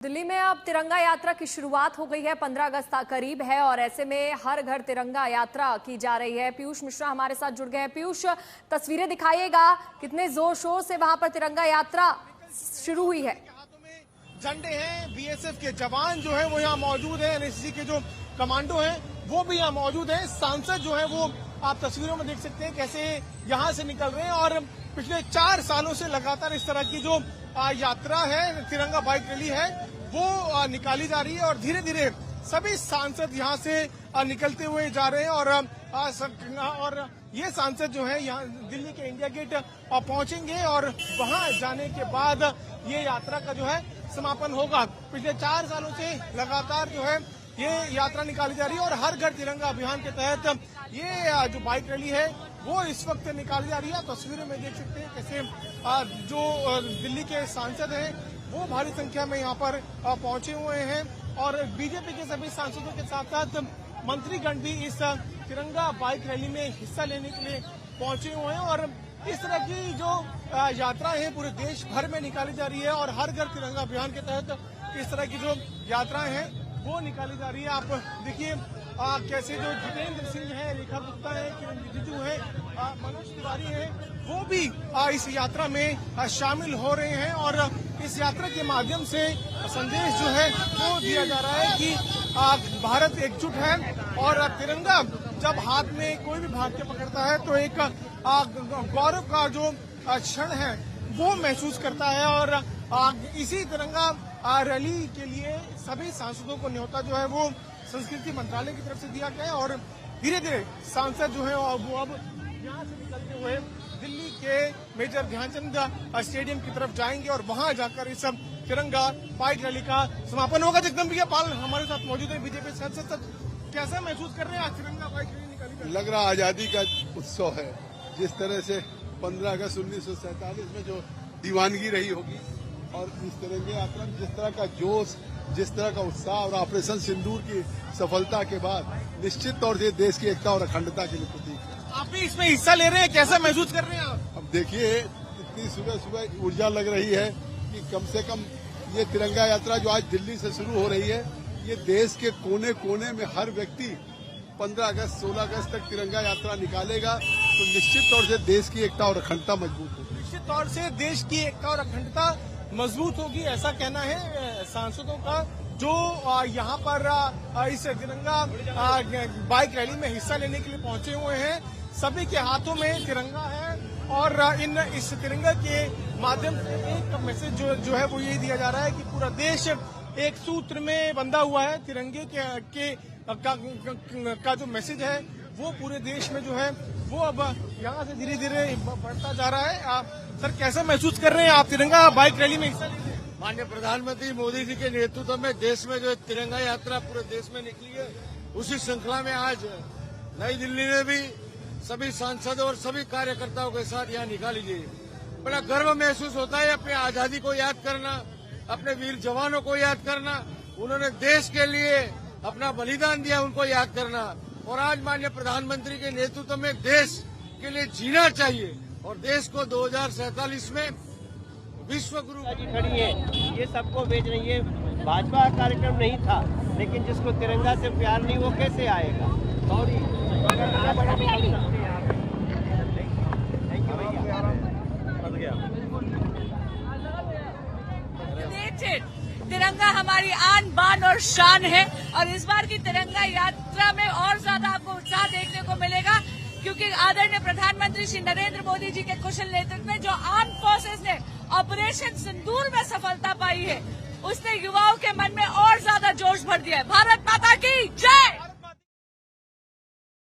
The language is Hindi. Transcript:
दिल्ली में अब तिरंगा यात्रा की शुरुआत हो गई है। 15 अगस्त करीब है और ऐसे में हर घर तिरंगा यात्रा की जा रही है। पीयूष मिश्रा हमारे साथ जुड़ गए हैं। पीयूष, तस्वीरें दिखाइएगा, कितने जोर शोर से वहां पर तिरंगा यात्रा शुरू हुई है। झंडे हैं, बीएसएफ के जवान जो है वो यहाँ मौजूद है, एनएसजी के जो कमांडो हैं वो भी यहाँ मौजूद है। सांसद जो है वो आप तस्वीरों में देख सकते हैं कैसे यहाँ से निकल रहे हैं और पिछले 4 सालों से लगातार इस तरह की जो यात्रा है, तिरंगा बाइक रैली है, वो निकाली जा रही है और धीरे धीरे सभी सांसद यहाँ से निकलते हुए जा रहे हैं और ये सांसद जो है यहाँ दिल्ली के इंडिया गेट पहुंचेंगे और वहां जाने के बाद ये यात्रा का जो है समापन होगा। पिछले 4 सालों से लगातार जो है ये यात्रा निकाली जा रही है और हर घर तिरंगा अभियान के तहत ये जो बाइक रैली है वो इस वक्त निकाली जा रही है। तस्वीरों में देख सकते हैं कैसे जो दिल्ली के सांसद हैं वो भारी संख्या में यहाँ पर पहुंचे हुए हैं और बीजेपी के सभी सांसदों के साथ साथ मंत्रीगण भी इस तिरंगा बाइक रैली में हिस्सा लेने के लिए पहुंचे हुए हैं और इस तरह की जो यात्रा है पूरे देश भर में निकाली जा रही है और हर घर तिरंगा अभियान के तहत इस तरह की जो यात्राएं हैं वो निकाली जा रही है। आप देखिए कैसे जो जितेंद्र सिंह है, रेखा गुप्ता है, किरण रिजिजू है, मनोज तिवारी है, वो भी इस यात्रा में शामिल हो रहे हैं और इस यात्रा के माध्यम से संदेश जो है वो दिया जा रहा है कि भारत एकजुट है और तिरंगा जब हाथ में कोई भी भारतीय पकड़ता है तो एक गौरव का जो क्षण है वो महसूस करता है और इसी तिरंगा रैली के लिए सभी सांसदों को न्योता जो है वो संस्कृति मंत्रालय की तरफ से दिया गया है और धीरे धीरे सांसद जो है वो अब यहाँ से निकलते हुए दिल्ली के मेजर ध्यानचंद स्टेडियम की तरफ जाएंगे और वहां जाकर इस तिरंगा बाइक रैली का समापन होगा। जगदम्बिका पाल हमारे साथ मौजूद है, बीजेपी सांसद। कैसा महसूस कर रहे हैं आज तिरंगा बाइक रैली निकाली? लग रहा आजादी का उत्सव है। जिस तरह से 15 अगस्त 1947 में जो दीवानगी रही होगी और इस तिरंगे यात्रा में जिस तरह का जोश, जिस तरह का उत्साह और ऑपरेशन सिंदूर की सफलता के बाद निश्चित तौर से देश की एकता और अखंडता के लिए प्रतीक है। आप भी इसमें हिस्सा ले रहे हैं, कैसा महसूस कर रहे हैं आप? अब देखिए इतनी सुबह सुबह ऊर्जा लग रही है कि कम से कम ये तिरंगा यात्रा जो आज दिल्ली से शुरू हो रही है, ये देश के कोने कोने में हर व्यक्ति 15 अगस्त 16 अगस्त तक तिरंगा यात्रा निकालेगा तो निश्चित तौर से देश की एकता और अखंडता मजबूत होगी। निश्चित तौर से देश की एकता और अखंडता मजबूत होगी, ऐसा कहना है सांसदों का जो यहाँ पर इस तिरंगा बाइक रैली में हिस्सा लेने के लिए पहुंचे हुए हैं। सभी के हाथों में तिरंगा है और इस तिरंगा के माध्यम से एक मैसेज जो है वो ये दिया जा रहा है कि पूरा देश एक सूत्र में बंधा हुआ है। तिरंगे का जो मैसेज है वो पूरे देश में जो है वो अब यहाँ से धीरे धीरे बढ़ता जा रहा है। सर, कैसा महसूस कर रहे हैं आप तिरंगा बाइक रैली में हिस्सा लेते हैं? माननीय प्रधानमंत्री मोदी जी के नेतृत्व में देश में जो तिरंगा यात्रा पूरे देश में निकली है, उसी श्रृंखला में आज नई दिल्ली में भी सभी सांसदों और सभी कार्यकर्ताओं के साथ यहाँ निकाली गई। बड़ा गर्व महसूस होता है अपनी आजादी को याद करना, अपने वीर जवानों को याद करना, उन्होंने देश के लिए अपना बलिदान दिया उनको याद करना और आज माननीय प्रधानमंत्री के नेतृत्व में देश के लिए जीना चाहिए और देश को 2047 में विश्व गुरु खड़ी है। ये सबको भेज रही है। भाजपा का कार्यक्रम नहीं था, लेकिन जिसको तिरंगा से प्यार नहीं वो कैसे आएगा? सॉरी, तिरंगा हमारी आन बान और शान है और इस बार की तिरंगा यात्रा में और ज्यादा आपको उत्साह देखने को मिलेगा क्योंकि आदरणीय प्रधानमंत्री श्री नरेंद्र मोदी जी के कुशल नेतृत्व में जो आर्म फोर्सेस ने ऑपरेशन सिंदूर में सफलता पाई है, उसने युवाओं के मन में और ज्यादा जोश भर दिया है। भारत माता की जय।